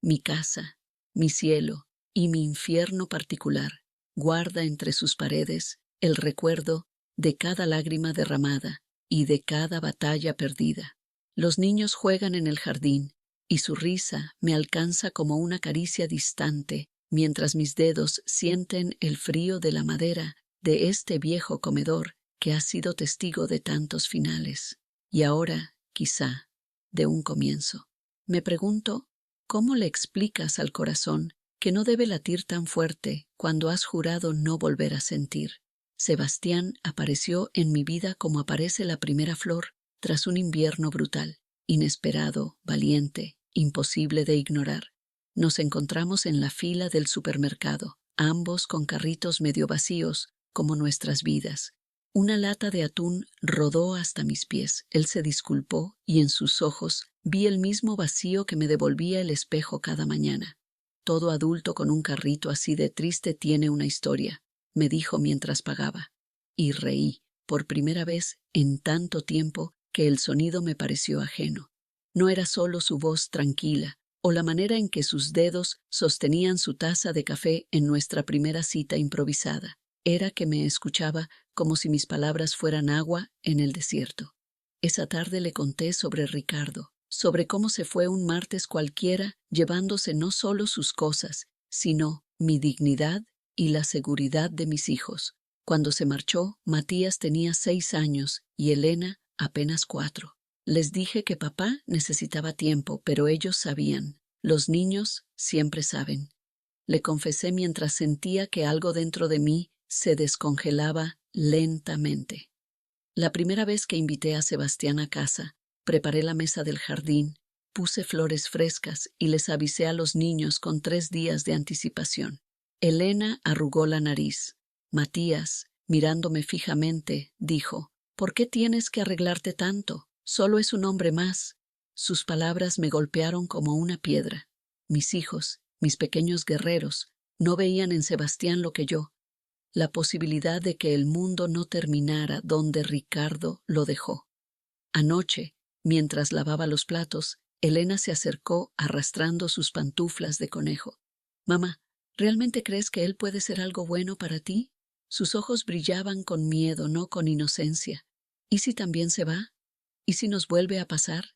mi casa, mi cielo y mi infierno particular, guarda entre sus paredes el recuerdo de cada lágrima derramada y de cada batalla perdida. Los niños juegan en el jardín y su risa me alcanza como una caricia distante, mientras mis dedos sienten el frío de la madera de este viejo comedor que ha sido testigo de tantos finales, y ahora, quizá, de un comienzo. Me pregunto, ¿cómo le explicas al corazón que no debe latir tan fuerte cuando has jurado no volver a sentir? Sebastián apareció en mi vida como aparece la primera flor tras un invierno brutal, inesperado, valiente, imposible de ignorar. Nos encontramos en la fila del supermercado, ambos con carritos medio vacíos, como nuestras vidas. Una lata de atún rodó hasta mis pies. Él se disculpó y en sus ojos vi el mismo vacío que me devolvía el espejo cada mañana. Todo adulto con un carrito así de triste tiene una historia, me dijo mientras pagaba. Y reí, por primera vez en tanto tiempo que el sonido me pareció ajeno. No era solo su voz tranquila, o la manera en que sus dedos sostenían su taza de café en nuestra primera cita improvisada. Era que me escuchaba como si mis palabras fueran agua en el desierto. Esa tarde le conté sobre Ricardo, sobre cómo se fue un martes cualquiera, llevándose no solo sus cosas, sino mi dignidad y la seguridad de mis hijos. Cuando se marchó, Matías tenía 6 años y Elena apenas 4. Les dije que papá necesitaba tiempo, pero ellos sabían. Los niños siempre saben. Le confesé mientras sentía que algo dentro de mí se descongelaba lentamente. La primera vez que invité a Sebastián a casa, preparé la mesa del jardín, puse flores frescas y les avisé a los niños con 3 días de anticipación. Elena arrugó la nariz. Matías, mirándome fijamente, dijo: «¿Por qué tienes que arreglarte tanto? Solo es un hombre más». Sus palabras me golpearon como una piedra. Mis hijos, mis pequeños guerreros, no veían en Sebastián lo que yo, la posibilidad de que el mundo no terminara donde Ricardo lo dejó. Anoche, mientras lavaba los platos, Elena se acercó arrastrando sus pantuflas de conejo. «Mamá, ¿realmente crees que él puede ser algo bueno para ti?» Sus ojos brillaban con miedo, no con inocencia. «¿Y si también se va? ¿Y si nos vuelve a pasar?»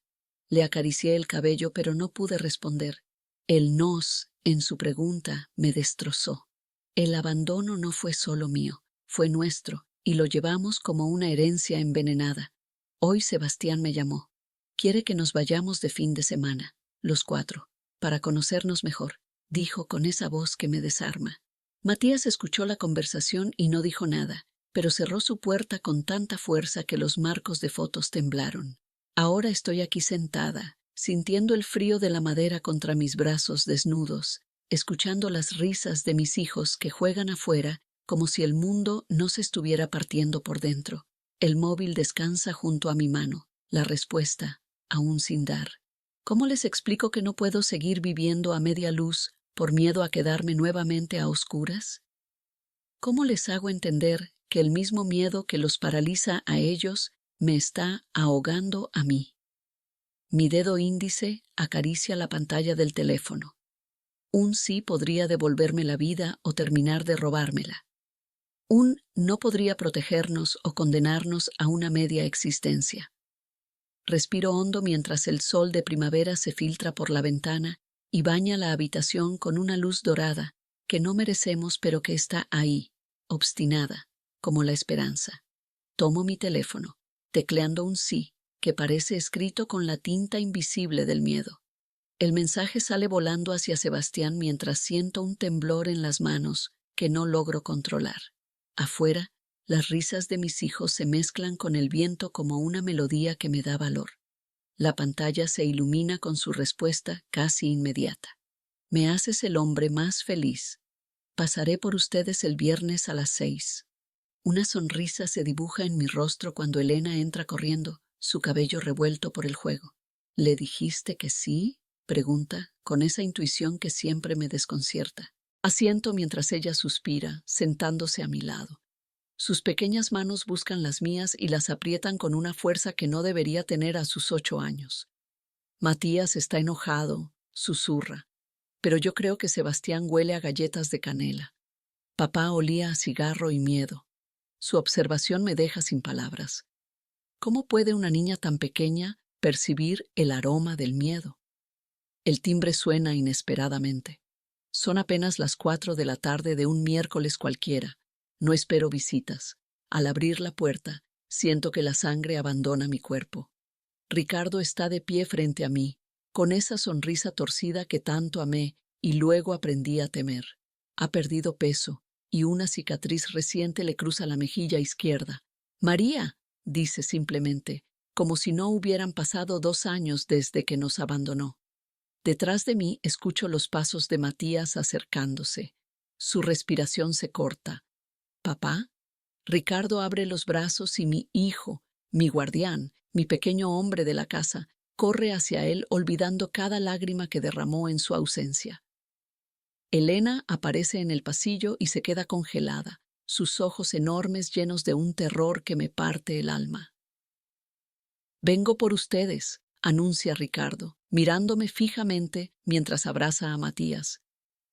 Le acaricié el cabello, pero no pude responder. El nos en su pregunta me destrozó. El abandono no fue solo mío, fue nuestro, y lo llevamos como una herencia envenenada. Hoy Sebastián me llamó. Quiere que nos vayamos de fin de semana, los 4, para conocernos mejor, dijo con esa voz que me desarma. Matías escuchó la conversación y no dijo nada, pero cerró su puerta con tanta fuerza que los marcos de fotos temblaron. Ahora estoy aquí sentada, sintiendo el frío de la madera contra mis brazos desnudos, escuchando las risas de mis hijos que juegan afuera como si el mundo no se estuviera partiendo por dentro. El móvil descansa junto a mi mano, la respuesta aún sin dar. ¿Cómo les explico que no puedo seguir viviendo a media luz por miedo a quedarme nuevamente a oscuras? ¿Cómo les hago entender que el mismo miedo que los paraliza a ellos me está ahogando a mí? Mi dedo índice acaricia la pantalla del teléfono. Un sí podría devolverme la vida o terminar de robármela. Un no podría protegernos o condenarnos a una media existencia. Respiro hondo mientras el sol de primavera se filtra por la ventana y baña la habitación con una luz dorada que no merecemos pero que está ahí, obstinada, como la esperanza. Tomo mi teléfono, tecleando un sí que parece escrito con la tinta invisible del miedo. El mensaje sale volando hacia Sebastián mientras siento un temblor en las manos que no logro controlar. Afuera, las risas de mis hijos se mezclan con el viento como una melodía que me da valor. La pantalla se ilumina con su respuesta casi inmediata. «Me haces el hombre más feliz. Pasaré por ustedes el viernes a las 6». Una sonrisa se dibuja en mi rostro cuando Elena entra corriendo, su cabello revuelto por el juego. «¿Le dijiste que sí?», pregunta, con esa intuición que siempre me desconcierta. Asiento mientras ella suspira, sentándose a mi lado. Sus pequeñas manos buscan las mías y las aprietan con una fuerza que no debería tener a sus 8 años. «Matías está enojado», susurra. pero yo creo que Sebastián huele a galletas de canela. Papá olía a cigarro y miedo. Su observación me deja sin palabras. ¿Cómo puede una niña tan pequeña percibir el aroma del miedo? El timbre suena inesperadamente. Son apenas las 4 de la tarde de un miércoles cualquiera. No espero visitas. Al abrir la puerta, siento que la sangre abandona mi cuerpo. Ricardo está de pie frente a mí, con esa sonrisa torcida que tanto amé y luego aprendí a temer. Ha perdido peso y una cicatriz reciente le cruza la mejilla izquierda. «María», dice simplemente, como si no hubieran pasado 2 años desde que nos abandonó. Detrás de mí escucho los pasos de Matías acercándose. Su respiración se corta. «¿Papá?» Ricardo abre los brazos y mi hijo, mi guardián, mi pequeño hombre de la casa, corre hacia él olvidando cada lágrima que derramó en su ausencia. Elena aparece en el pasillo y se queda congelada, sus ojos enormes llenos de un terror que me parte el alma. «Vengo por ustedes», anuncia Ricardo, mirándome fijamente mientras abraza a Matías.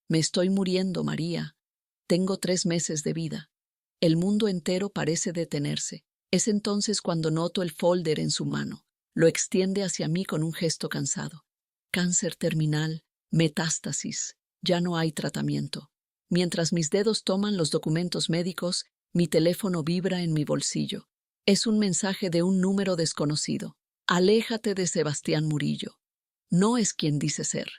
«Me estoy muriendo, María. Tengo 3 meses de vida». El mundo entero parece detenerse. Es entonces cuando noto el folder en su mano. Lo extiende hacia mí con un gesto cansado. «Cáncer terminal, metástasis. Ya no hay tratamiento». Mientras mis dedos toman los documentos médicos, mi teléfono vibra en mi bolsillo. Es un mensaje de un número desconocido. «Aléjate de Sebastián Murillo. No es quien dice ser.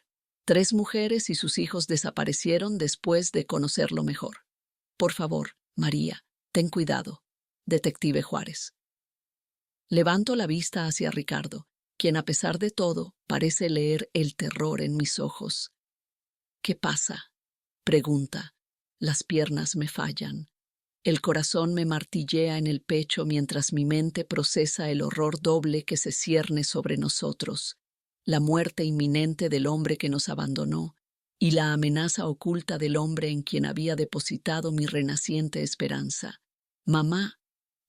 3 mujeres y sus hijos desaparecieron después de conocerlo mejor. Por favor, María, ten cuidado. Detective Juárez». Levanto la vista hacia Ricardo, quien a pesar de todo parece leer el terror en mis ojos. «¿Qué pasa?», pregunta. Las piernas me fallan. El corazón me martillea en el pecho mientras mi mente procesa el horror doble que se cierne sobre nosotros, la muerte inminente del hombre que nos abandonó y la amenaza oculta del hombre en quien había depositado mi renaciente esperanza. «Mamá»,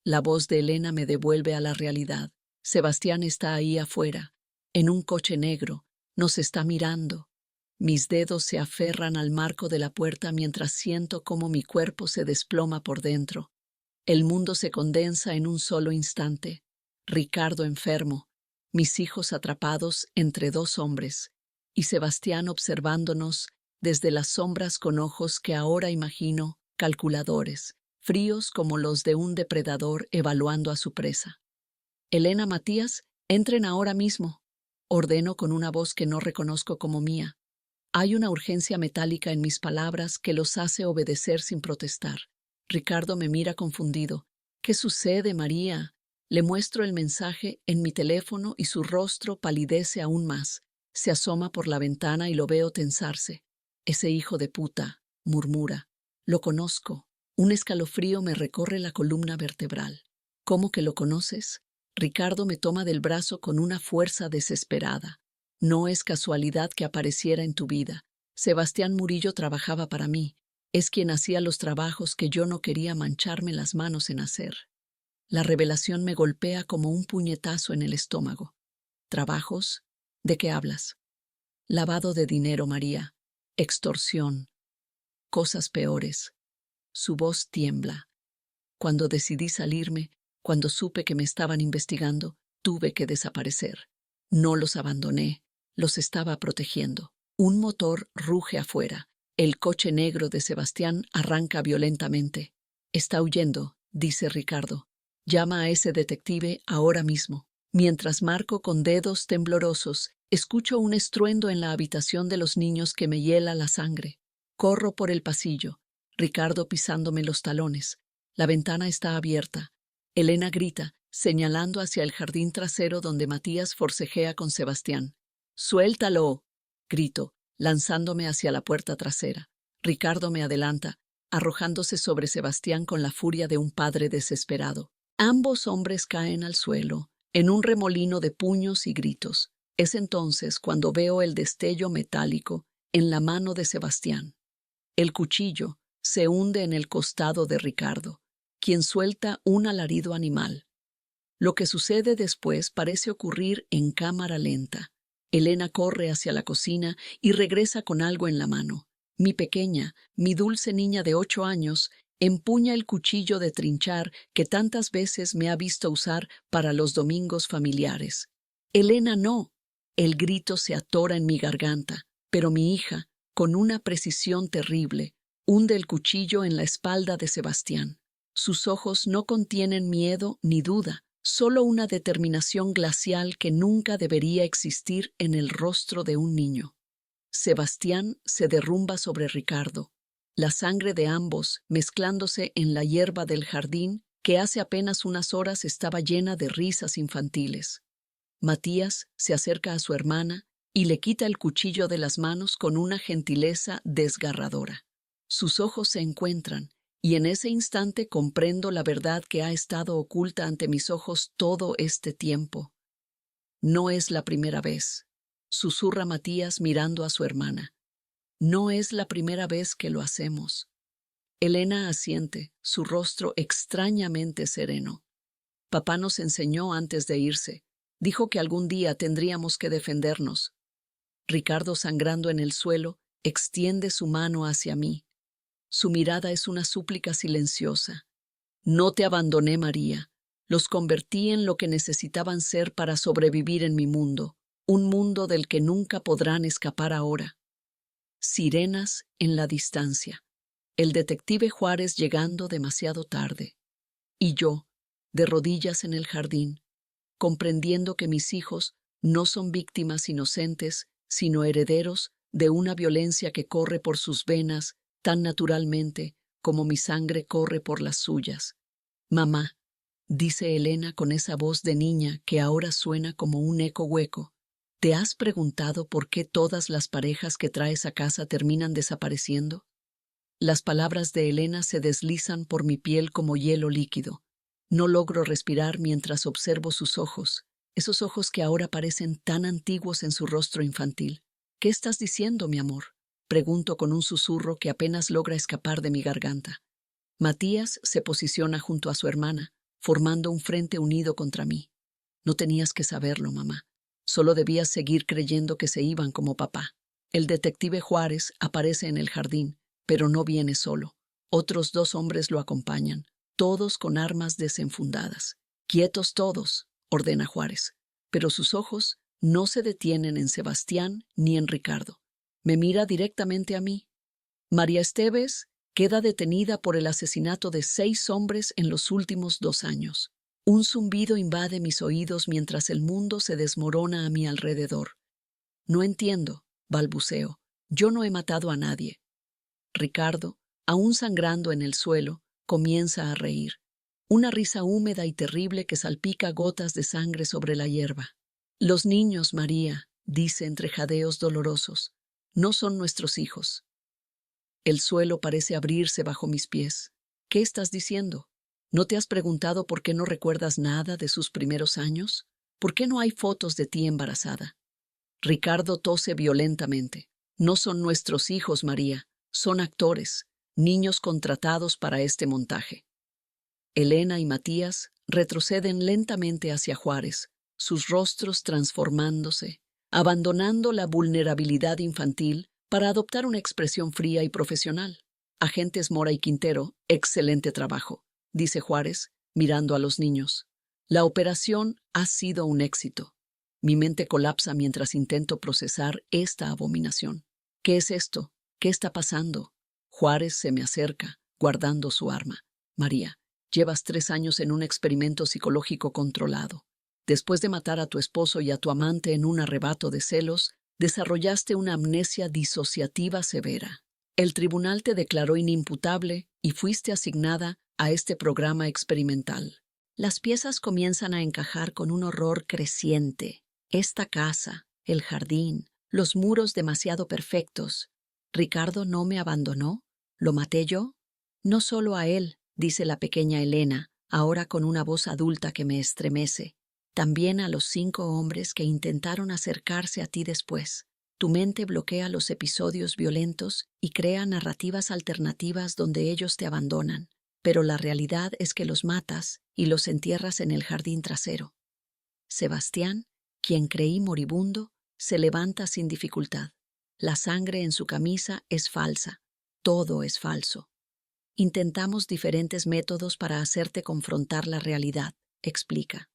la voz de Elena me devuelve a la realidad. «Sebastián está ahí afuera, en un coche negro, nos está mirando». Mis dedos se aferran al marco de la puerta mientras siento cómo mi cuerpo se desploma por dentro. El mundo se condensa en un solo instante. Ricardo enfermo, mis hijos atrapados entre 2 hombres, y Sebastián observándonos desde las sombras con ojos que ahora imagino calculadores, fríos como los de un depredador evaluando a su presa. «Elena, Matías, entren ahora mismo», ordeno con una voz que no reconozco como mía. Hay una urgencia metálica en mis palabras que los hace obedecer sin protestar. Ricardo me mira confundido. «¿Qué sucede, María?». Le muestro el mensaje en mi teléfono y su rostro palidece aún más. Se asoma por la ventana y lo veo tensarse. «Ese hijo de puta», murmura. «Lo conozco». Un escalofrío me recorre la columna vertebral. «¿Cómo que lo conoces?». Ricardo me toma del brazo con una fuerza desesperada. «No es casualidad que apareciera en tu vida. Sebastián Murillo trabajaba para mí. Es quien hacía los trabajos que yo no quería mancharme las manos en hacer». La revelación me golpea como un puñetazo en el estómago. «¿Trabajos? ¿De qué hablas?». «Lavado de dinero, María. Extorsión. Cosas peores». Su voz tiembla. «Cuando decidí salirme, cuando supe que me estaban investigando, tuve que desaparecer. No los abandoné. Los estaba protegiendo». Un motor ruge afuera. El coche negro de Sebastián arranca violentamente. «Está huyendo», dice Ricardo. «Llama a ese detective ahora mismo». Mientras marco con dedos temblorosos, escucho un estruendo en la habitación de los niños que me hiela la sangre. Corro por el pasillo, Ricardo pisándome los talones. La ventana está abierta. Elena grita, señalando hacia el jardín trasero donde Matías forcejea con Sebastián. «¡Suéltalo!», grito, lanzándome hacia la puerta trasera. Ricardo me adelanta, arrojándose sobre Sebastián con la furia de un padre desesperado. Ambos hombres caen al suelo, en un remolino de puños y gritos. Es entonces cuando veo el destello metálico en la mano de Sebastián. El cuchillo se hunde en el costado de Ricardo, quien suelta un alarido animal. Lo que sucede después parece ocurrir en cámara lenta. Elena corre hacia la cocina y regresa con algo en la mano. Mi pequeña, mi dulce niña de 8 años, empuña el cuchillo de trinchar que tantas veces me ha visto usar para los domingos familiares. Elena, no. El grito se atora en mi garganta, pero mi hija, con una precisión terrible, hunde el cuchillo en la espalda de Sebastián. Sus ojos no contienen miedo ni duda, solo una determinación glacial que nunca debería existir en el rostro de un niño. Sebastián se derrumba sobre Ricardo, la sangre de ambos mezclándose en la hierba del jardín que hace apenas unas horas estaba llena de risas infantiles. Matías se acerca a su hermana y le quita el cuchillo de las manos con una gentileza desgarradora. Sus ojos se encuentran, y en ese instante comprendo la verdad que ha estado oculta ante mis ojos todo este tiempo. No es la primera vez, susurra Matías mirando a su hermana. No es la primera vez que lo hacemos. Elena asiente, su rostro extrañamente sereno. Papá nos enseñó antes de irse. Dijo que algún día tendríamos que defendernos. Ricardo, sangrando en el suelo, extiende su mano hacia mí. Su mirada es una súplica silenciosa. No te abandoné, María. Los convertí en lo que necesitaban ser para sobrevivir en mi mundo, un mundo del que nunca podrán escapar ahora. Sirenas en la distancia. El detective Juárez llegando demasiado tarde. Y yo, de rodillas en el jardín, comprendiendo que mis hijos no son víctimas inocentes, sino herederos de una violencia que corre por sus venas tan naturalmente como mi sangre corre por las suyas. Mamá, dice Elena con esa voz de niña que ahora suena como un eco hueco, ¿te has preguntado por qué todas las parejas que traes a casa terminan desapareciendo? Las palabras de Elena se deslizan por mi piel como hielo líquido. No logro respirar mientras observo sus ojos, esos ojos que ahora parecen tan antiguos en su rostro infantil. ¿Qué estás diciendo, mi amor? Pregunto con un susurro que apenas logra escapar de mi garganta. Matías se posiciona junto a su hermana, formando un frente unido contra mí. No tenías que saberlo, mamá. Solo debías seguir creyendo que se iban como papá. El detective Juárez aparece en el jardín, pero no viene solo. Otros 2 hombres lo acompañan, todos con armas desenfundadas. Quietos todos, ordena Juárez, pero sus ojos no se detienen en Sebastián ni en Ricardo. Me mira directamente a mí. María Esteves queda detenida por el asesinato de 6 hombres en los últimos 2 años. Un zumbido invade mis oídos mientras el mundo se desmorona a mi alrededor. No entiendo, balbuceo. Yo no he matado a nadie. Ricardo, aún sangrando en el suelo, comienza a reír. Una risa húmeda y terrible que salpica gotas de sangre sobre la hierba. Los niños, María, dice entre jadeos dolorosos, no son nuestros hijos. El suelo parece abrirse bajo mis pies. ¿Qué estás diciendo? ¿No te has preguntado por qué no recuerdas nada de sus primeros años? ¿Por qué no hay fotos de ti embarazada? Ricardo tose violentamente. No son nuestros hijos, María. Son actores, niños contratados para este montaje. Elena y Matías retroceden lentamente hacia Juárez, sus rostros transformándose, abandonando la vulnerabilidad infantil para adoptar una expresión fría y profesional. Agentes Mora y Quintero, excelente trabajo, dice Juárez, mirando a los niños. La operación ha sido un éxito. Mi mente colapsa mientras intento procesar esta abominación. ¿Qué es esto? ¿Qué está pasando? Juárez se me acerca, guardando su arma. María, llevas 3 años en un experimento psicológico controlado. Después de matar a tu esposo y a tu amante en un arrebato de celos, desarrollaste una amnesia disociativa severa. El tribunal te declaró inimputable y fuiste asignada a este programa experimental. Las piezas comienzan a encajar con un horror creciente. Esta casa, el jardín, los muros demasiado perfectos. ¿Ricardo no me abandonó? ¿Lo maté yo? No solo a él, dice la pequeña Elena, ahora con una voz adulta que me estremece. También a los 5 hombres que intentaron acercarse a ti después. Tu mente bloquea los episodios violentos y crea narrativas alternativas donde ellos te abandonan. Pero la realidad es que los matas y los entierras en el jardín trasero. Sebastián, quien creí moribundo, se levanta sin dificultad. La sangre en su camisa es falsa. Todo es falso. Intentamos diferentes métodos para hacerte confrontar la realidad, explica.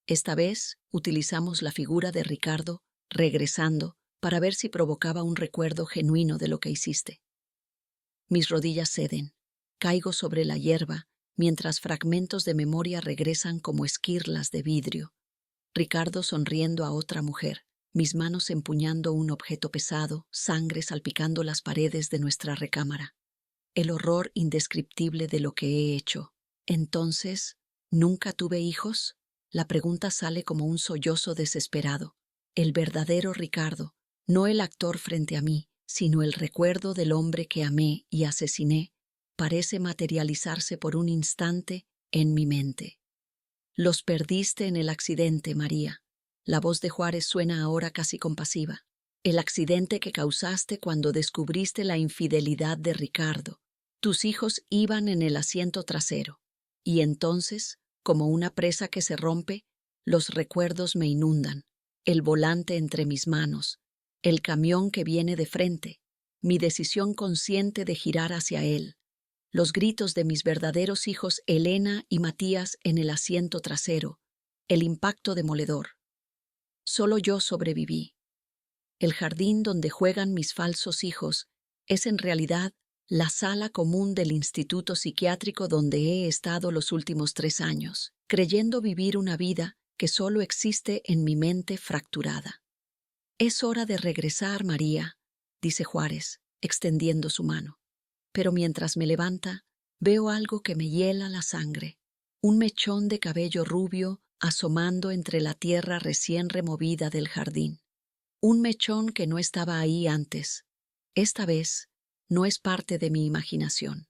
Esta vez utilizamos la figura de Ricardo regresando para ver si provocaba un recuerdo genuino de lo que hiciste. Mis rodillas ceden. Caigo sobre la hierba mientras fragmentos de memoria regresan como esquirlas de vidrio. Ricardo sonriendo a otra mujer, mis manos empuñando un objeto pesado, sangre salpicando las paredes de nuestra recámara. El horror indescriptible de lo que he hecho. Entonces, ¿nunca tuve hijos? La pregunta sale como un sollozo desesperado. El verdadero Ricardo, no el actor frente a mí, sino el recuerdo del hombre que amé y asesiné, parece materializarse por un instante en mi mente. Los perdiste en el accidente, María. La voz de Juárez suena ahora casi compasiva. El accidente que causaste cuando descubriste la infidelidad de Ricardo. Tus hijos iban en el asiento trasero. Y entonces, como una presa que se rompe, los recuerdos me inundan. El volante entre mis manos, el camión que viene de frente, mi decisión consciente de girar hacia él, los gritos de mis verdaderos hijos Elena y Matías en el asiento trasero, el impacto demoledor. Solo yo sobreviví. El jardín donde juegan mis falsos hijos es en realidad la sala común del instituto psiquiátrico donde he estado los últimos 3 años, creyendo vivir una vida que solo existe en mi mente fracturada. Es hora de regresar, María, dice Juárez, extendiendo su mano. Pero mientras me levanta, veo algo que me hiela la sangre. Un mechón de cabello rubio asomando entre la tierra recién removida del jardín. Un mechón que no estaba ahí antes. Esta vez, no es parte de mi imaginación.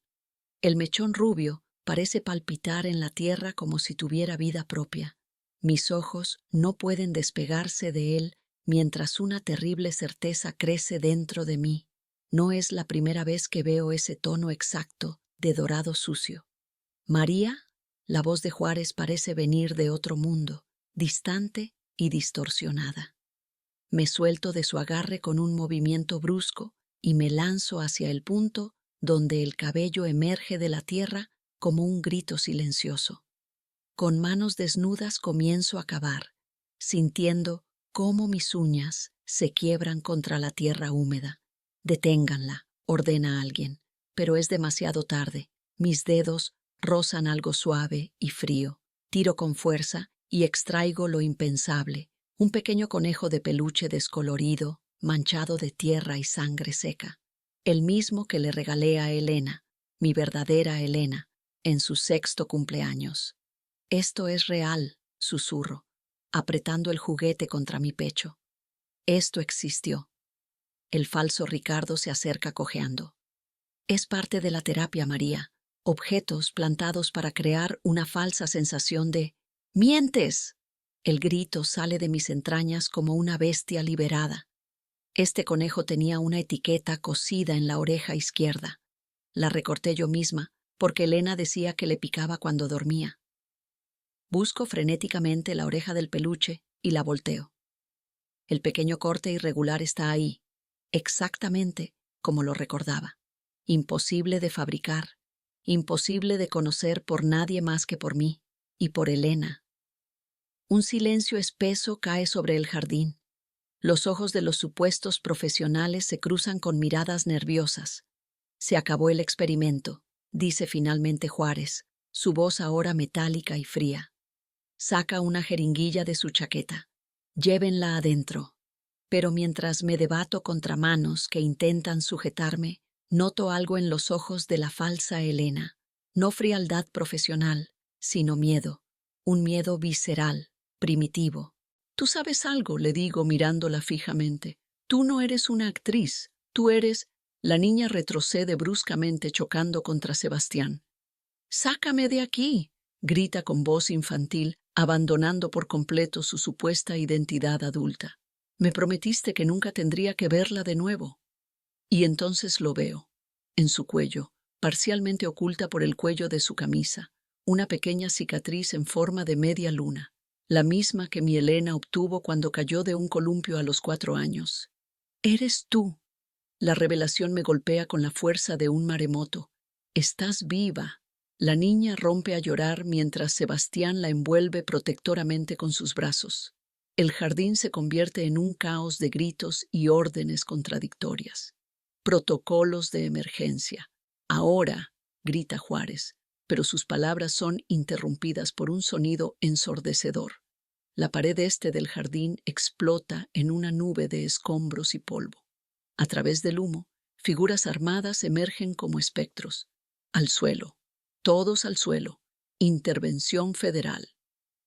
El mechón rubio parece palpitar en la tierra como si tuviera vida propia. Mis ojos no pueden despegarse de él mientras una terrible certeza crece dentro de mí. No es la primera vez que veo ese tono exacto de dorado sucio. María, la voz de Juárez parece venir de otro mundo, distante y distorsionada. Me suelto de su agarre con un movimiento brusco y me lanzo hacia el punto donde el cabello emerge de la tierra como un grito silencioso. Con manos desnudas comienzo a cavar, sintiendo cómo mis uñas se quiebran contra la tierra húmeda. Deténganla, ordena alguien, pero es demasiado tarde. Mis dedos rozan algo suave y frío. Tiro con fuerza y extraigo lo impensable, un pequeño conejo de peluche descolorido, manchado de tierra y sangre seca. El mismo que le regalé a Elena, mi verdadera Elena, en su 6º cumpleaños. Esto es real, susurro, apretando el juguete contra mi pecho. Esto existió. El falso Ricardo se acerca cojeando. Es parte de la terapia, María. Objetos plantados para crear una falsa sensación de ¡mientes! El grito sale de mis entrañas como una bestia liberada. Este conejo tenía una etiqueta cosida en la oreja izquierda. La recorté yo misma, porque Elena decía que le picaba cuando dormía. Busco frenéticamente la oreja del peluche y la volteo. El pequeño corte irregular está ahí, exactamente como lo recordaba. Imposible de fabricar, imposible de conocer por nadie más que por mí y por Elena. Un silencio espeso cae sobre el jardín. Los ojos de los supuestos profesionales se cruzan con miradas nerviosas. Se acabó el experimento, dice finalmente Juárez, su voz ahora metálica y fría. Saca una jeringuilla de su chaqueta. Llévenla adentro. Pero mientras me debato contra manos que intentan sujetarme, noto algo en los ojos de la falsa Elena. No frialdad profesional, sino miedo. Un miedo visceral, primitivo. Tú sabes algo, le digo mirándola fijamente. Tú no eres una actriz, tú eres... La niña retrocede bruscamente chocando contra Sebastián. «¡Sácame de aquí!», grita con voz infantil, abandonando por completo su supuesta identidad adulta. Me prometiste que nunca tendría que verla de nuevo. Y entonces lo veo, en su cuello, parcialmente oculta por el cuello de su camisa, una pequeña cicatriz en forma de media luna. la misma que mi Elena obtuvo cuando cayó de un columpio a los 4 años. «Eres tú». La revelación me golpea con la fuerza de un maremoto. «Estás viva». La niña rompe a llorar mientras Sebastián la envuelve protectoramente con sus brazos. El jardín se convierte en un caos de gritos y órdenes contradictorias. «Protocolos de emergencia. Ahora», grita Juárez, pero sus palabras son interrumpidas por un sonido ensordecedor. La pared este del jardín explota en una nube de escombros y polvo. A través del humo, figuras armadas emergen como espectros. Al suelo. Todos al suelo. Intervención federal.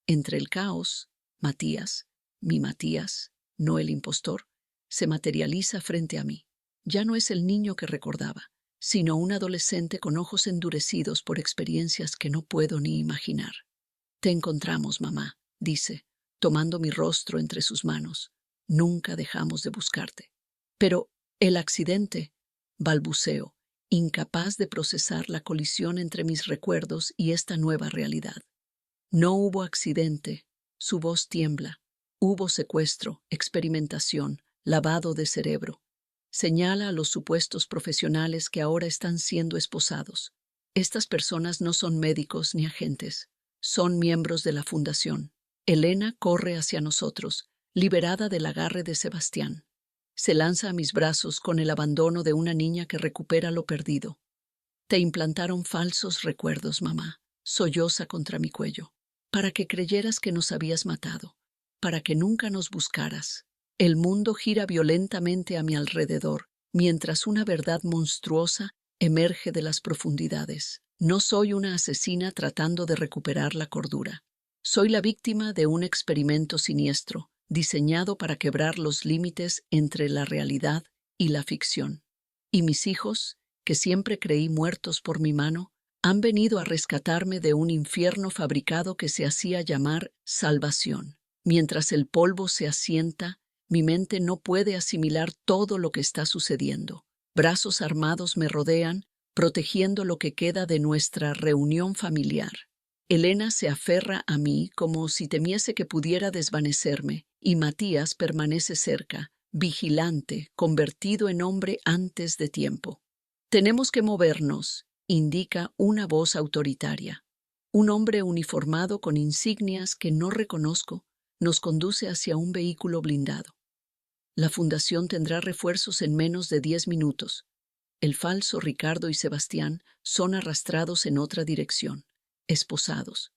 Entre el caos, Matías, mi Matías, no el impostor, se materializa frente a mí. Ya no es el niño que recordaba, sino un adolescente con ojos endurecidos por experiencias que no puedo ni imaginar. «Te encontramos, mamá», dice, tomando mi rostro entre sus manos. «Nunca dejamos de buscarte». «Pero el accidente», balbuceo, incapaz de procesar la colisión entre mis recuerdos y esta nueva realidad. «No hubo accidente», su voz tiembla. «Hubo secuestro, experimentación, lavado de cerebro». Señala a los supuestos profesionales que ahora están siendo esposados. Estas personas no son médicos ni agentes, son miembros de la fundación. Elena corre hacia nosotros, liberada del agarre de Sebastián. Se lanza a mis brazos con el abandono de una niña que recupera lo perdido. «Te implantaron falsos recuerdos, mamá», solloza contra mi cuello, «para que creyeras que nos habías matado, para que nunca nos buscaras». El mundo gira violentamente a mi alrededor, mientras una verdad monstruosa emerge de las profundidades. No soy una asesina tratando de recuperar la cordura. Soy la víctima de un experimento siniestro, diseñado para quebrar los límites entre la realidad y la ficción. Y mis hijos, que siempre creí muertos por mi mano, han venido a rescatarme de un infierno fabricado que se hacía llamar salvación. Mientras el polvo se asienta, mi mente no puede asimilar todo lo que está sucediendo. Brazos armados me rodean, protegiendo lo que queda de nuestra reunión familiar. Elena se aferra a mí como si temiese que pudiera desvanecerme, y Matías permanece cerca, vigilante, convertido en hombre antes de tiempo. «Tenemos que movernos», indica una voz autoritaria. Un hombre uniformado con insignias que no reconozco nos conduce hacia un vehículo blindado. La fundación tendrá refuerzos en menos de 10 minutos. El falso Ricardo y Sebastián son arrastrados en otra dirección, esposados.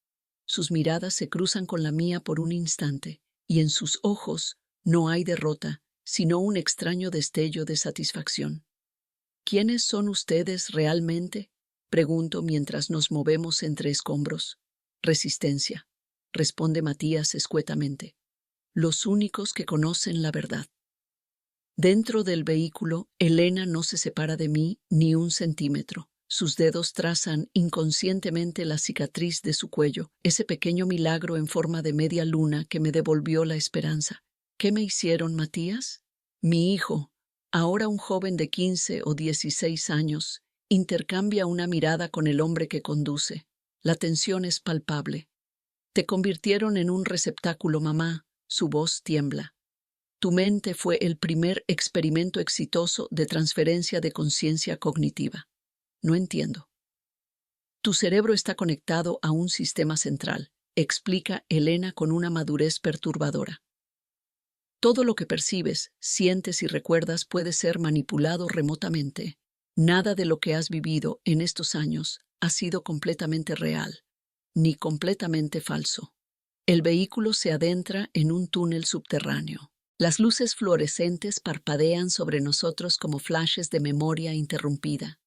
Sus miradas se cruzan con la mía por un instante, y en sus ojos no hay derrota, sino un extraño destello de satisfacción. «¿Quiénes son ustedes realmente?», pregunto mientras nos movemos entre escombros. «Resistencia», responde Matías escuetamente. «Los únicos que conocen la verdad». Dentro del vehículo, Elena no se separa de mí ni un centímetro. Sus dedos trazan inconscientemente la cicatriz de su cuello, ese pequeño milagro en forma de media luna que me devolvió la esperanza. ¿Qué me hicieron, Matías? Mi hijo, ahora un joven de 15 o 16 años, intercambia una mirada con el hombre que conduce. La tensión es palpable. «Te convirtieron en un receptáculo, mamá», su voz tiembla. «Tu mente fue el primer experimento exitoso de transferencia de conciencia cognitiva». «No entiendo». «Tu cerebro está conectado a un sistema central», explica Elena con una madurez perturbadora. «Todo lo que percibes, sientes y recuerdas puede ser manipulado remotamente. Nada de lo que has vivido en estos años ha sido completamente real, ni completamente falso». El vehículo se adentra en un túnel subterráneo. Las luces fluorescentes parpadean sobre nosotros como flashes de memoria interrumpida.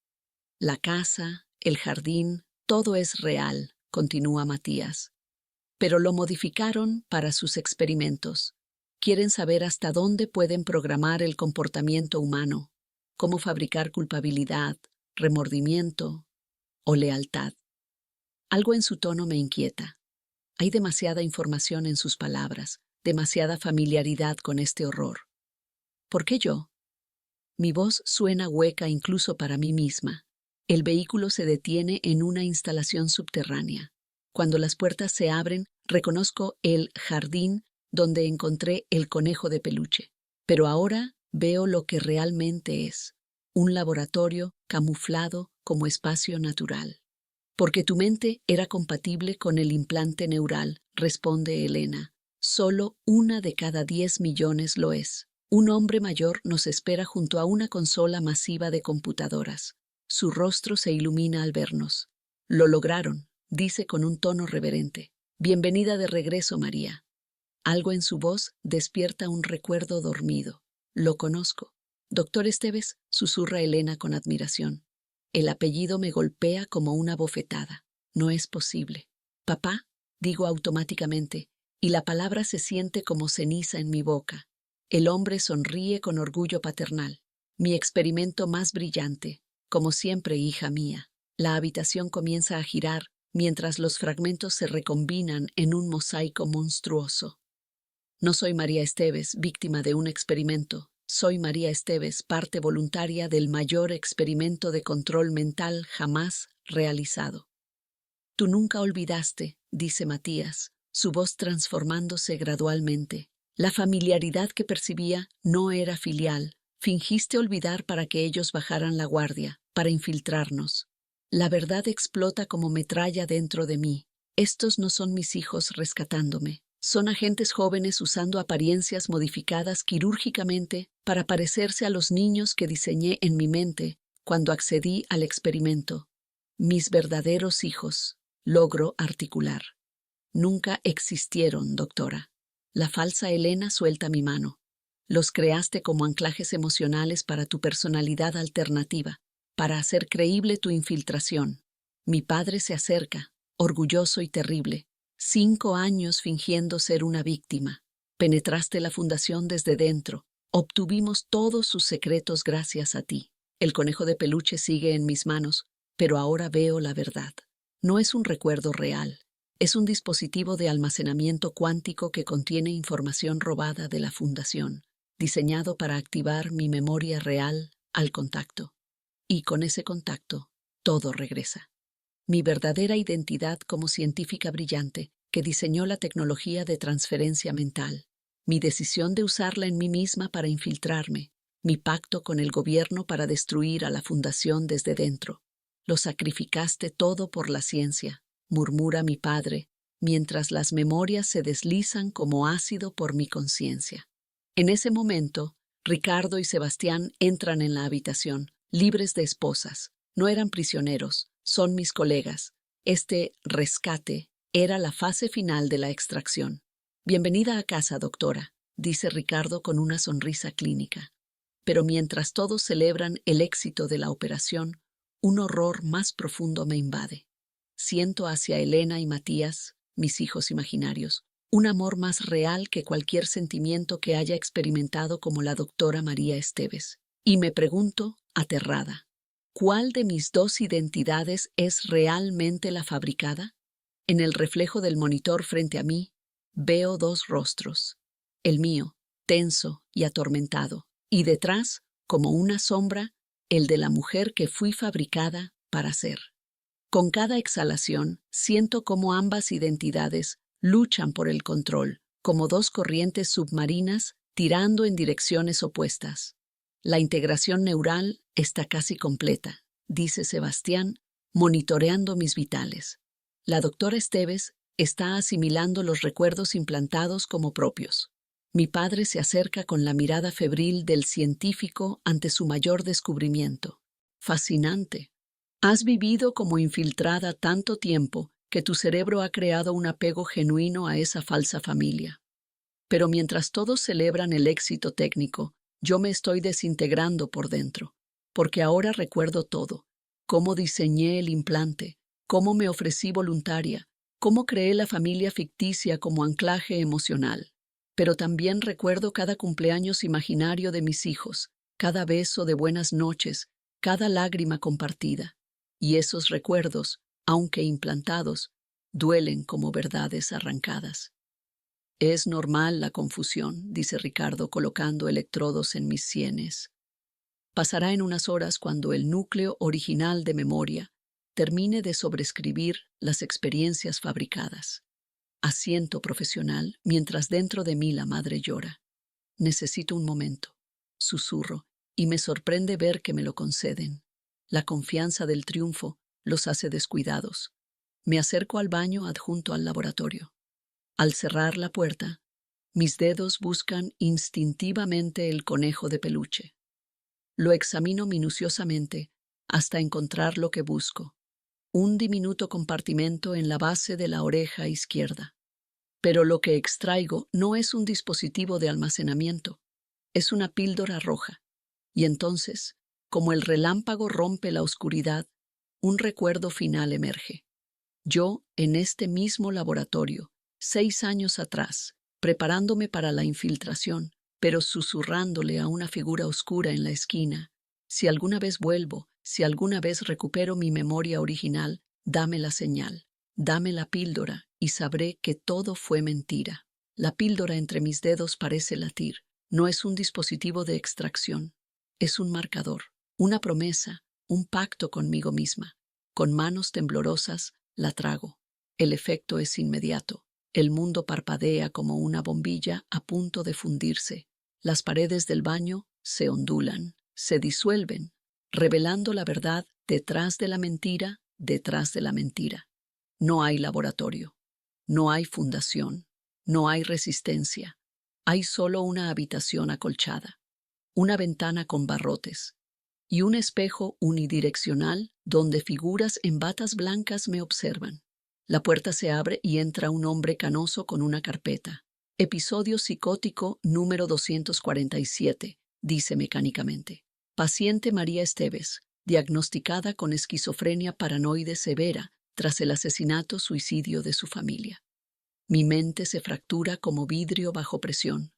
«La casa, el jardín, todo es real», continúa Matías. «Pero lo modificaron para sus experimentos. Quieren saber hasta dónde pueden programar el comportamiento humano, cómo fabricar culpabilidad, remordimiento o lealtad». Algo en su tono me inquieta. Hay demasiada información en sus palabras, demasiada familiaridad con este horror. ¿Por qué yo? Mi voz suena hueca incluso para mí misma. El vehículo se detiene en una instalación subterránea. Cuando las puertas se abren, Reconozco el jardín donde encontré el conejo de peluche, pero ahora veo lo que realmente es, un laboratorio camuflado como espacio natural. Porque tu mente era compatible con el implante neural, responde Elena. Solo 1 de cada 10 millones lo es. Un hombre mayor nos espera junto a una consola masiva de computadoras. Su rostro se ilumina al vernos. Lo lograron, dice con un tono reverente. Bienvenida de regreso, María. Algo en su voz despierta un recuerdo dormido. Lo conozco. Doctor Esteves, susurra Elena con admiración. El apellido me golpea como una bofetada. No es posible. Papá, digo automáticamente, y la palabra se siente como ceniza en mi boca. El hombre sonríe con orgullo paternal. Mi experimento más brillante, como siempre, hija mía. La habitación comienza a girar mientras los fragmentos se recombinan en un mosaico monstruoso. No soy María Esteves, víctima de un experimento. Soy María Esteves, parte voluntaria del mayor experimento de control mental jamás realizado. Tú nunca olvidaste, dice Matías, su voz transformándose gradualmente. La familiaridad que percibía no era filial. Fingiste olvidar para que ellos bajaran la guardia, para infiltrarnos. La verdad explota como metralla dentro de mí. Estos no son mis hijos rescatándome. Son agentes jóvenes usando apariencias modificadas quirúrgicamente para parecerse a los niños que diseñé en mi mente cuando accedí al experimento. Mis verdaderos hijos, logro articular. Nunca existieron, doctora. La falsa Elena suelta mi mano. Los creaste como anclajes emocionales para tu personalidad alternativa, para hacer creíble tu infiltración. Mi padre se acerca, orgulloso y terrible. 5 años fingiendo ser una víctima. Penetraste la fundación desde dentro. Obtuvimos todos sus secretos gracias a ti. El conejo de peluche sigue en mis manos, pero ahora veo la verdad. No es un recuerdo real. Es un dispositivo de almacenamiento cuántico que contiene información robada de la fundación, diseñado para activar mi memoria real al contacto. Y con ese contacto, todo regresa. Mi verdadera identidad como científica brillante que diseñó la tecnología de transferencia mental, mi decisión de usarla en mí misma para infiltrarme, mi pacto con el gobierno para destruir a la fundación desde dentro. Lo sacrificaste todo por la ciencia, murmura mi padre, mientras las memorias se deslizan como ácido por mi conciencia. En ese momento, Ricardo y Sebastián entran en la habitación, libres de esposas. No eran prisioneros, son mis colegas. Este rescate era la fase final de la extracción. Bienvenida a casa, doctora, dice Ricardo con una sonrisa clínica. Pero mientras todos celebran el éxito de la operación, un horror más profundo me invade. Siento hacia Elena y Matías, mis hijos imaginarios, un amor más real que cualquier sentimiento que haya experimentado como la doctora María Esteves. Y me pregunto, aterrada, ¿cuál de mis 2 identidades es realmente la fabricada? En el reflejo del monitor frente a mí, veo 2 rostros. El mío, tenso y atormentado, y detrás, como una sombra, el de la mujer que fui fabricada para ser. Con cada exhalación, siento cómo ambas identidades luchan por el control, como 2 corrientes submarinas tirando en direcciones opuestas. La integración neural está casi completa, dice Sebastián, monitoreando mis vitales. La doctora Esteves está asimilando los recuerdos implantados como propios. Mi padre se acerca con la mirada febril del científico ante su mayor descubrimiento. Fascinante. Has vivido como infiltrada tanto tiempo que tu cerebro ha creado un apego genuino a esa falsa familia. Pero mientras todos celebran el éxito técnico, yo me estoy desintegrando por dentro, porque ahora recuerdo todo, cómo diseñé el implante, cómo me ofrecí voluntaria, cómo creé la familia ficticia como anclaje emocional. Pero también recuerdo cada cumpleaños imaginario de mis hijos, cada beso de buenas noches, cada lágrima compartida. Y esos recuerdos, aunque implantados, duelen como verdades arrancadas. Es normal la confusión, dice Ricardo colocando electrodos en mis sienes. Pasará en unas horas cuando el núcleo original de memoria termine de sobreescribir las experiencias fabricadas. Asiento profesional mientras dentro de mí la madre llora. Necesito un momento, susurro, y me sorprende ver que me lo conceden. La confianza del triunfo los hace descuidados. Me acerco al baño adjunto al laboratorio. Al cerrar la puerta, mis dedos buscan instintivamente el conejo de peluche. Lo examino minuciosamente hasta encontrar lo que busco, un diminuto compartimento en la base de la oreja izquierda. Pero lo que extraigo no es un dispositivo de almacenamiento, es una píldora roja. Y entonces, como el relámpago rompe la oscuridad, un recuerdo final emerge. Yo, en este mismo laboratorio, 6 años atrás, preparándome para la infiltración, pero susurrándole a una figura oscura en la esquina: si alguna vez vuelvo, si alguna vez recupero mi memoria original, dame la señal, dame la píldora y sabré que todo fue mentira. La píldora entre mis dedos parece latir. No es un dispositivo de extracción, es un marcador, una promesa, un pacto conmigo misma. Con manos temblorosas la trago. El efecto es inmediato. El mundo parpadea como una bombilla a punto de fundirse. Las paredes del baño se ondulan, se disuelven, revelando la verdad detrás de la mentira, detrás de la mentira. No hay laboratorio, no hay fundación, no hay resistencia. Hay solo una habitación acolchada, una ventana con barrotes y un espejo unidireccional donde figuras en batas blancas me observan. La puerta se abre y entra un hombre canoso con una carpeta. Episodio psicótico número 247, dice mecánicamente. Paciente María Esteves, diagnosticada con esquizofrenia paranoide severa tras el asesinato-suicidio de su familia. Mi mente se fractura como vidrio bajo presión.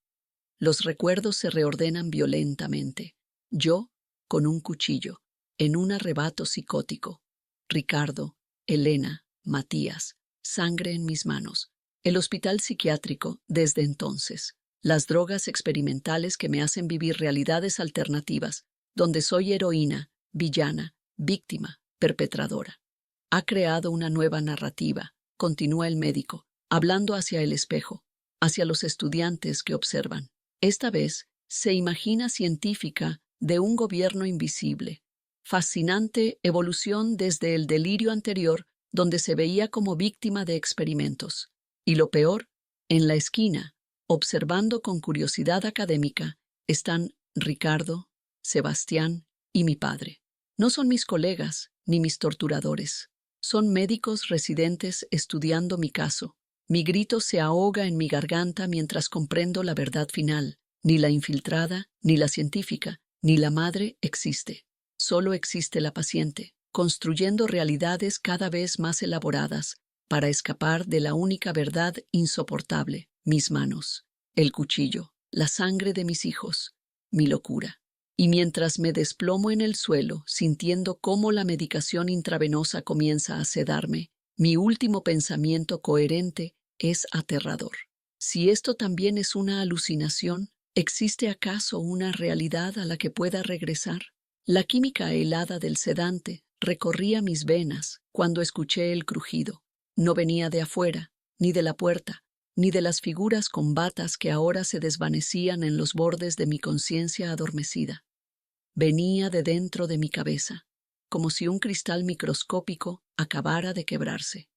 Los recuerdos se reordenan violentamente. Yo, con un cuchillo, en un arrebato psicótico. Ricardo, Elena, Matías, sangre en mis manos. El hospital psiquiátrico desde entonces. Las drogas experimentales que me hacen vivir realidades alternativas, donde soy heroína, villana, víctima, perpetradora. Ha creado una nueva narrativa, continúa el médico, hablando hacia el espejo, hacia los estudiantes que observan. Esta vez se imagina científica de un gobierno invisible. Fascinante evolución desde el delirio anterior, donde se veía como víctima de experimentos. Y lo peor, en la esquina, observando con curiosidad académica, están Ricardo, Sebastián y mi padre. No son mis colegas ni mis torturadores. Son médicos residentes estudiando mi caso. Mi grito se ahoga en mi garganta mientras comprendo la verdad final. Ni la infiltrada, ni la científica, ni la madre existe. Solo existe la paciente, construyendo realidades cada vez más elaboradas para escapar de la única verdad insoportable: mis manos, el cuchillo, la sangre de mis hijos, mi locura. Y mientras me desplomo en el suelo, sintiendo cómo la medicación intravenosa comienza a sedarme, mi último pensamiento coherente es aterrador. Si esto también es una alucinación, ¿existe acaso una realidad a la que pueda regresar? La química helada del sedante recorría mis venas cuando escuché el crujido. No venía de afuera, ni de la puerta, ni de las figuras con batas que ahora se desvanecían en los bordes de mi conciencia adormecida. Venía de dentro de mi cabeza, como si un cristal microscópico acabara de quebrarse.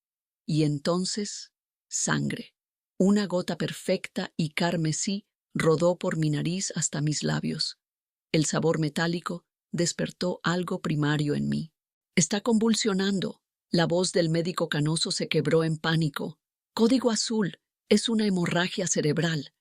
Y entonces, sangre. Una gota perfecta y carmesí rodó por mi nariz hasta mis labios. El sabor metálico despertó algo primario en mí. Está convulsionando. La voz del médico canoso se quebró en pánico. Código azul. Es una hemorragia cerebral.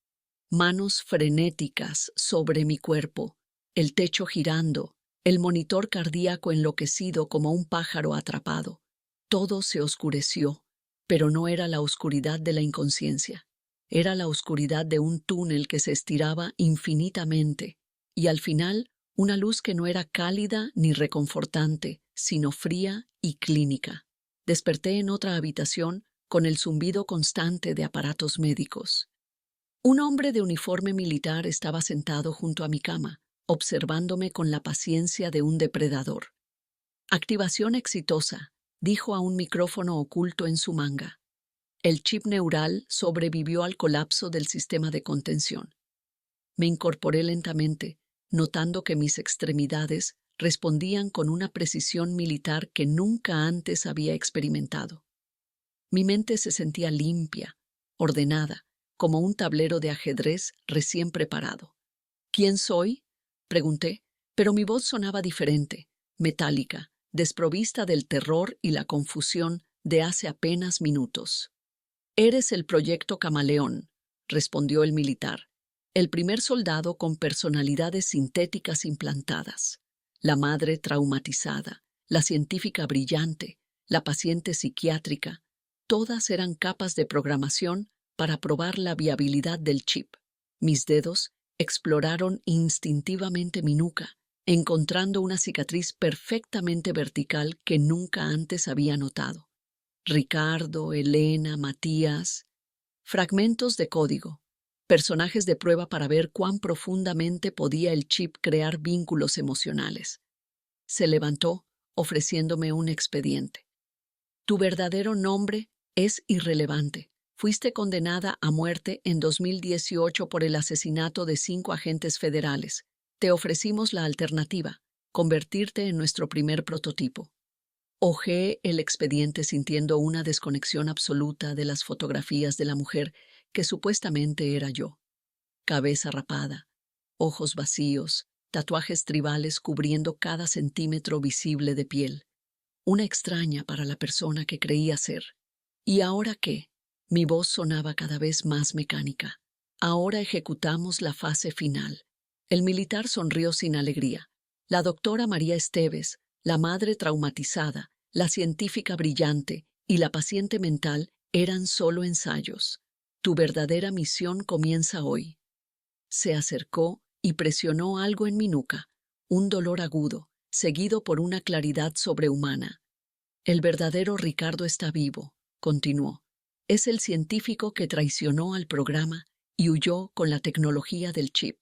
Manos frenéticas sobre mi cuerpo. El techo girando. El monitor cardíaco enloquecido como un pájaro atrapado. Todo se oscureció, pero no era la oscuridad de la inconsciencia. Era la oscuridad de un túnel que se estiraba infinitamente, y al final una luz que no era cálida ni reconfortante, sino fría y clínica. Desperté en otra habitación con el zumbido constante de aparatos médicos. Un hombre de uniforme militar estaba sentado junto a mi cama, observándome con la paciencia de un depredador. Activación exitosa, dijo a un micrófono oculto en su manga. El chip neural sobrevivió al colapso del sistema de contención. Me incorporé lentamente, notando que mis extremidades respondían con una precisión militar que nunca antes había experimentado. Mi mente se sentía limpia, ordenada, como un tablero de ajedrez recién preparado. ¿Quién soy?, pregunté, pero mi voz sonaba diferente, metálica, desprovista del terror y la confusión de hace apenas minutos. «Eres el Proyecto Camaleón», respondió el militar, el primer soldado con personalidades sintéticas implantadas. La madre traumatizada, la científica brillante, la paciente psiquiátrica, todas eran capas de programación para probar la viabilidad del chip. Mis dedos exploraron instintivamente mi nuca, encontrando una cicatriz perfectamente vertical que nunca antes había notado. Ricardo, Elena, Matías, fragmentos de código, personajes de prueba para ver cuán profundamente podía el chip crear vínculos emocionales. Se levantó, ofreciéndome un expediente. Tu verdadero nombre es irrelevante. Fuiste condenada a muerte en 2018 por el asesinato de 5 agentes federales. Te ofrecimos la alternativa, convertirte en nuestro primer prototipo. Hojeé el expediente sintiendo una desconexión absoluta de las fotografías de la mujer que supuestamente era yo. Cabeza rapada, ojos vacíos, tatuajes tribales cubriendo cada centímetro visible de piel. Una extraña para la persona que creía ser. ¿Y ahora qué? Mi voz sonaba cada vez más mecánica. Ahora ejecutamos la fase final. El militar sonrió sin alegría. La doctora María Esteves, la madre traumatizada, la científica brillante y la paciente mental eran solo ensayos. Tu verdadera misión comienza hoy. Se acercó y presionó algo en mi nuca, un dolor agudo, seguido por una claridad sobrehumana. El verdadero Ricardo está vivo, continuó. Es el científico que traicionó al programa y huyó con la tecnología del chip.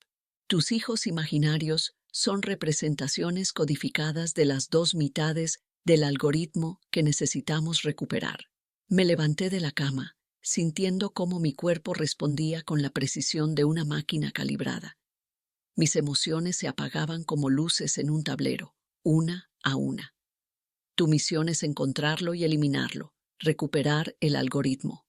Tus hijos imaginarios son representaciones codificadas de las 2 mitades del algoritmo que necesitamos recuperar. Me levanté de la cama, sintiendo cómo mi cuerpo respondía con la precisión de una máquina calibrada. Mis emociones se apagaban como luces en un tablero, una a una. Tu misión es encontrarlo y eliminarlo, recuperar el algoritmo.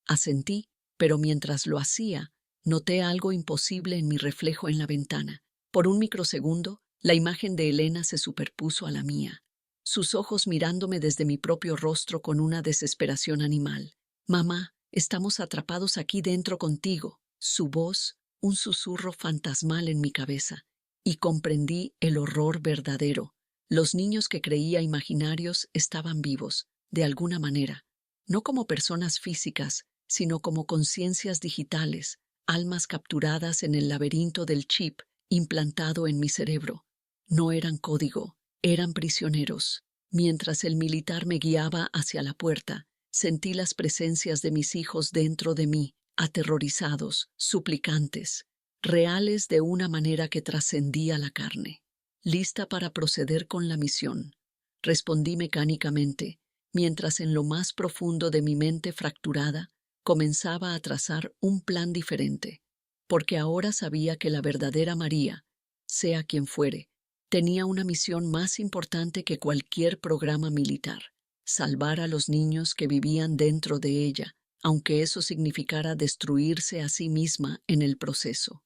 Asentí, pero mientras lo hacía, noté algo imposible en mi reflejo en la ventana. Por un microsegundo, la imagen de Elena se superpuso a la mía, sus ojos mirándome desde mi propio rostro con una desesperación animal. «Mamá, estamos atrapados aquí dentro contigo», su voz, un susurro fantasmal en mi cabeza, y comprendí el horror verdadero. Los niños que creía imaginarios estaban vivos, de alguna manera, no como personas físicas, sino como conciencias digitales, almas capturadas en el laberinto del chip implantado en mi cerebro. No eran código, eran prisioneros. Mientras el militar me guiaba hacia la puerta, sentí las presencias de mis hijos dentro de mí, aterrorizados, suplicantes, reales de una manera que trascendía la carne. Lista para proceder con la misión, respondí mecánicamente, mientras en lo más profundo de mi mente fracturada comenzaba a trazar un plan diferente, porque ahora sabía que la verdadera María, sea quien fuere, tenía una misión más importante que cualquier programa militar: salvar a los niños que vivían dentro de ella, aunque eso significara destruirse a sí misma en el proceso.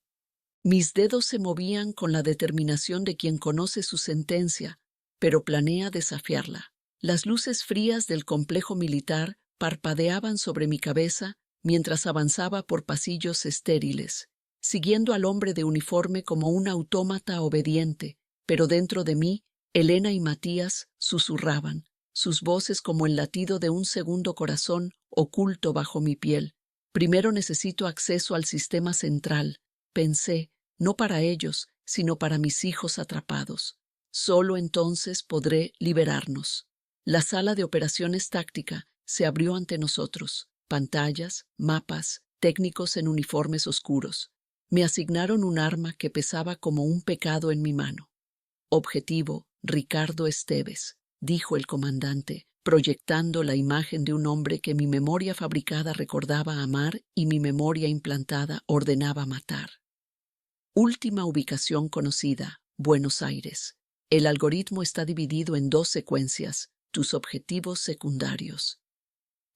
Mis dedos se movían con la determinación de quien conoce su sentencia, pero planea desafiarla. Las luces frías del complejo militar parpadeaban sobre mi cabeza mientras avanzaba por pasillos estériles, siguiendo al hombre de uniforme como un autómata obediente, pero dentro de mí, Elena y Matías susurraban, sus voces como el latido de un segundo corazón oculto bajo mi piel. Primero necesito acceso al sistema central, pensé, no para ellos, sino para mis hijos atrapados. Solo entonces podré liberarnos. La sala de operaciones táctica se abrió ante nosotros. Pantallas, mapas, técnicos en uniformes oscuros. Me asignaron un arma que pesaba como un pecado en mi mano. Objetivo, Ricardo Esteves, dijo el comandante, proyectando la imagen de un hombre que mi memoria fabricada recordaba amar y mi memoria implantada ordenaba matar. Última ubicación conocida, Buenos Aires. El algoritmo está dividido en 2 secuencias, tus objetivos secundarios.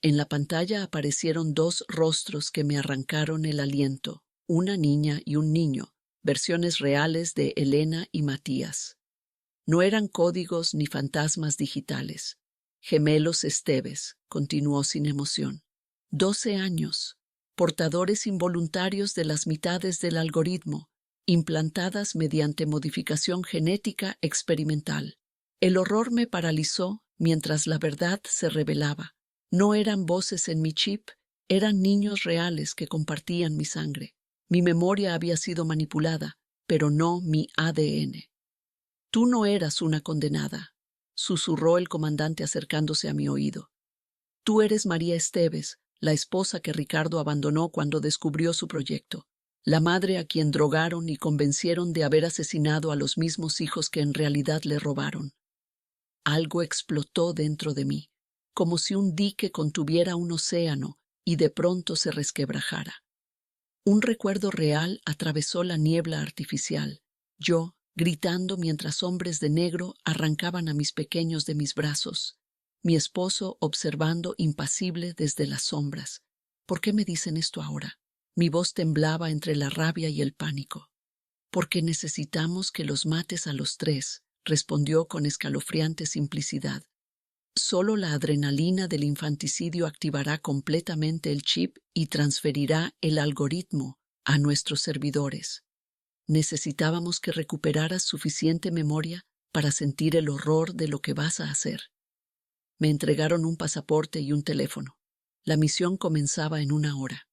En la pantalla aparecieron 2 rostros que me arrancaron el aliento, una niña y un niño, versiones reales de Elena y Matías. No eran códigos ni fantasmas digitales. Gemelos Esteves, continuó sin emoción. 12 años, portadores involuntarios de las mitades del algoritmo, implantadas mediante modificación genética experimental. El horror me paralizó mientras la verdad se revelaba. No eran voces en mi chip, eran niños reales que compartían mi sangre. Mi memoria había sido manipulada, pero no mi ADN. Tú no eras una condenada, susurró el comandante acercándose a mi oído. Tú eres María Esteves, la esposa que Ricardo abandonó cuando descubrió su proyecto, la madre a quien drogaron y convencieron de haber asesinado a los mismos hijos que en realidad le robaron. Algo explotó dentro de mí, como si un dique contuviera un océano y de pronto se resquebrajara. Un recuerdo real atravesó la niebla artificial, yo gritando mientras hombres de negro arrancaban a mis pequeños de mis brazos, mi esposo observando impasible desde las sombras. ¿Por qué me dicen esto ahora? Mi voz temblaba entre la rabia y el pánico. Porque necesitamos que los mates a los 3, respondió con escalofriante simplicidad. Solo la adrenalina del infanticidio activará completamente el chip y transferirá el algoritmo a nuestros servidores. Necesitábamos que recuperaras suficiente memoria para sentir el horror de lo que vas a hacer. Me entregaron un pasaporte y un teléfono. La misión comenzaba en 1 hora.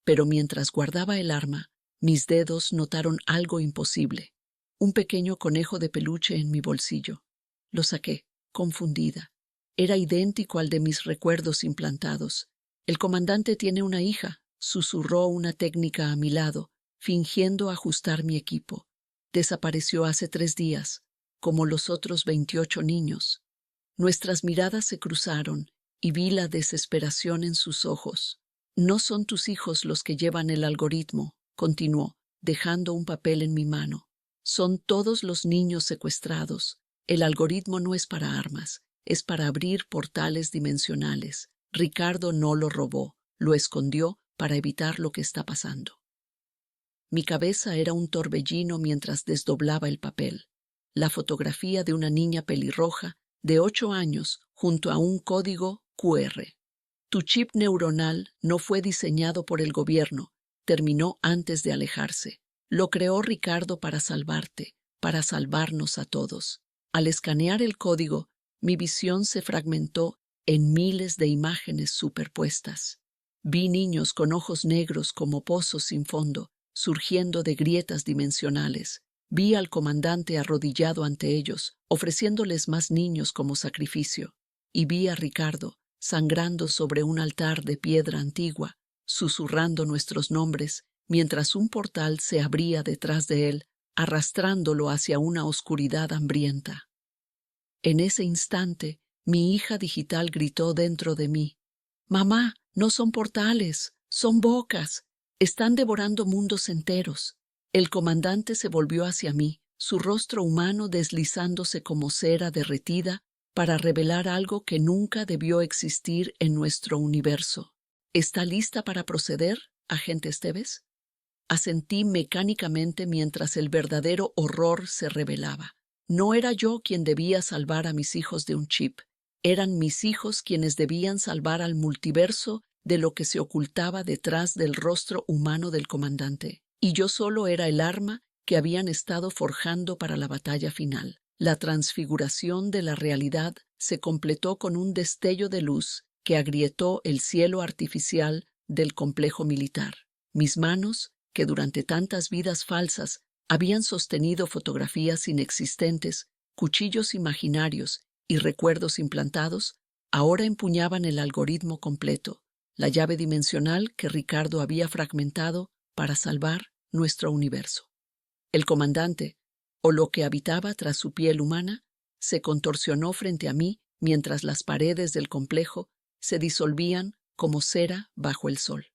Pero mientras guardaba el arma, mis dedos notaron algo imposible. Un pequeño conejo de peluche en mi bolsillo. Lo saqué, confundida. Era idéntico al de mis recuerdos implantados. El comandante tiene una hija, susurró una técnica a mi lado, fingiendo ajustar mi equipo. Desapareció hace 3 días, como los otros 28 niños. Nuestras miradas se cruzaron y vi la desesperación en sus ojos. No son tus hijos los que llevan el algoritmo, continuó, dejando un papel en mi mano. Son todos los niños secuestrados. El algoritmo no es para armas, es para abrir portales dimensionales. Ricardo no lo robó, lo escondió para evitar lo que está pasando. Mi cabeza era un torbellino mientras desdoblaba el papel. La fotografía de una niña pelirroja de 8 años junto a un código QR. Tu chip neuronal no fue diseñado por el gobierno, terminó antes de alejarse. Lo creó Ricardo para salvarte, para salvarnos a todos. Al escanear el código, mi visión se fragmentó en miles de imágenes superpuestas. Vi niños con ojos negros como pozos sin fondo, surgiendo de grietas dimensionales. Vi al comandante arrodillado ante ellos, ofreciéndoles más niños como sacrificio. Y vi a Ricardo, sangrando sobre un altar de piedra antigua, susurrando nuestros nombres, mientras un portal se abría detrás de él, arrastrándolo hacia una oscuridad hambrienta. En ese instante, mi hija digital gritó dentro de mí: «Mamá, no son portales, son bocas. Están devorando mundos enteros». El comandante se volvió hacia mí, su rostro humano deslizándose como cera derretida para revelar algo que nunca debió existir en nuestro universo. ¿Está lista para proceder, agente Esteves? Asentí mecánicamente mientras el verdadero horror se revelaba. No era yo quien debía salvar a mis hijos de un chip. Eran mis hijos quienes debían salvar al multiverso de lo que se ocultaba detrás del rostro humano del comandante. Y yo solo era el arma que habían estado forjando para la batalla final. La transfiguración de la realidad se completó con un destello de luz que agrietó el cielo artificial del complejo militar. Mis manos, que durante tantas vidas falsas habían sostenido fotografías inexistentes, cuchillos imaginarios y recuerdos implantados, ahora empuñaban el algoritmo completo, la llave dimensional que Ricardo había fragmentado para salvar nuestro universo. El comandante, o lo que habitaba tras su piel humana, se contorsionó frente a mí mientras las paredes del complejo se disolvían como cera bajo el sol.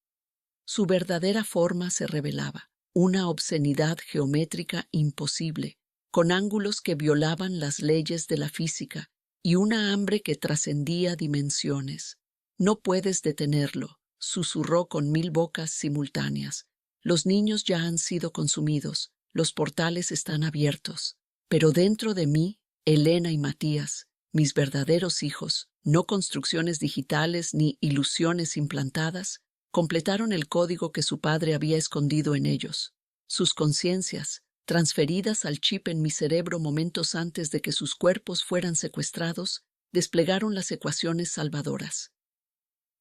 Su verdadera forma se revelaba, una obscenidad geométrica imposible, con ángulos que violaban las leyes de la física y una hambre que trascendía dimensiones. «No puedes detenerlo», susurró con 1000 bocas simultáneas. «Los niños ya han sido consumidos, los portales están abiertos. Pero dentro de mí, Elena y Matías, mis verdaderos hijos, no construcciones digitales ni ilusiones implantadas, completaron el código que su padre había escondido en ellos. Sus conciencias, transferidas al chip en mi cerebro momentos antes de que sus cuerpos fueran secuestrados, desplegaron las ecuaciones salvadoras».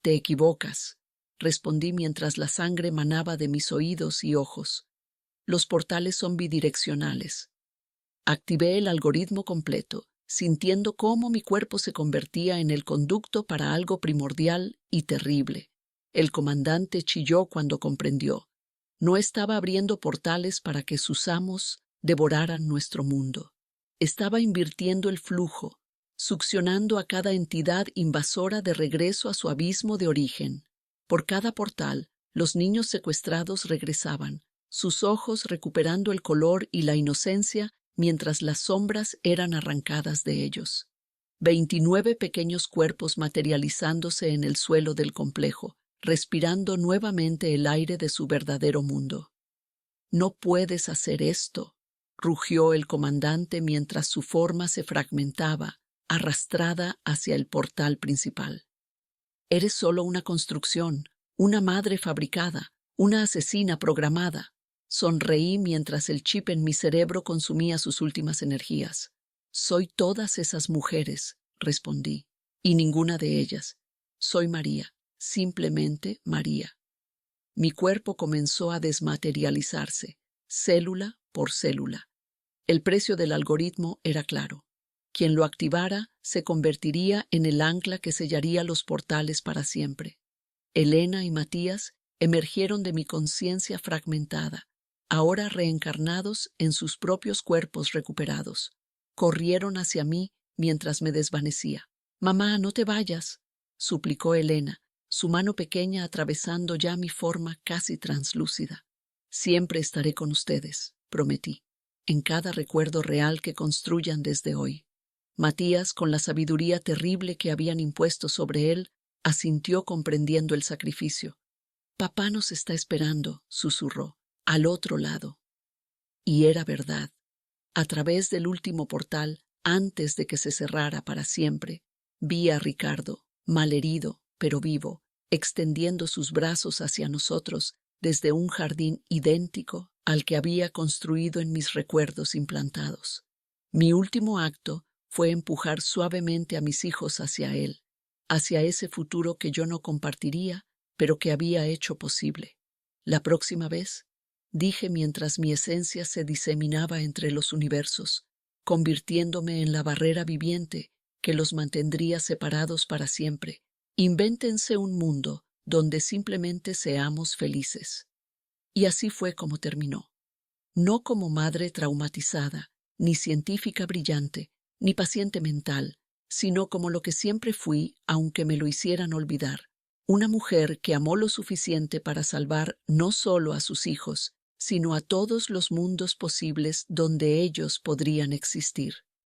«Te equivocas», respondí mientras la sangre manaba de mis oídos y ojos. «Los portales son bidireccionales». Activé el algoritmo completo, sintiendo cómo mi cuerpo se convertía en el conducto para algo primordial y terrible. El comandante chilló cuando comprendió. No estaba abriendo portales para que sus amos devoraran nuestro mundo. Estaba invirtiendo el flujo, succionando a cada entidad invasora de regreso a su abismo de origen. Por cada portal, los niños secuestrados regresaban, sus ojos recuperando el color y la inocencia mientras las sombras eran arrancadas de ellos. 29 pequeños cuerpos materializándose en el suelo del complejo, respirando nuevamente el aire de su verdadero mundo. «No puedes hacer esto», rugió el comandante mientras su forma se fragmentaba, arrastrada hacia el portal principal. «Eres solo una construcción, una madre fabricada, una asesina programada». Sonreí mientras el chip en mi cerebro consumía sus últimas energías. «Soy todas esas mujeres», respondí, «y ninguna de ellas. Soy María, simplemente María». Mi cuerpo comenzó a desmaterializarse, célula por célula. El precio del algoritmo era claro. Quien lo activara se convertiría en el ancla que sellaría los portales para siempre. Elena y Matías emergieron de mi conciencia fragmentada, ahora reencarnados en sus propios cuerpos recuperados. Corrieron hacia mí mientras me desvanecía. «Mamá, no te vayas», suplicó Elena, su mano pequeña atravesando ya mi forma casi translúcida. «Siempre estaré con ustedes», prometí, «en cada recuerdo real que construyan desde hoy». Matías, con la sabiduría terrible que habían impuesto sobre él, asintió comprendiendo el sacrificio. «Papá nos está esperando», susurró, «al otro lado». Y era verdad. A través del último portal, antes de que se cerrara para siempre, vi a Ricardo, malherido, pero vivo, extendiendo sus brazos hacia nosotros desde un jardín idéntico al que había construido en mis recuerdos implantados. Mi último acto fue empujar suavemente a mis hijos hacia él, hacia ese futuro que yo no compartiría, pero que había hecho posible. «La próxima vez», dije mientras mi esencia se diseminaba entre los universos, convirtiéndome en la barrera viviente que los mantendría separados para siempre. «Invéntense un mundo donde simplemente seamos felices». Y así fue como terminó. No como madre traumatizada, ni científica brillante, ni paciente mental, sino como lo que siempre fui, aunque me lo hicieran olvidar. Una mujer que amó lo suficiente para salvar no solo a sus hijos, sino a todos los mundos posibles donde ellos podrían existir.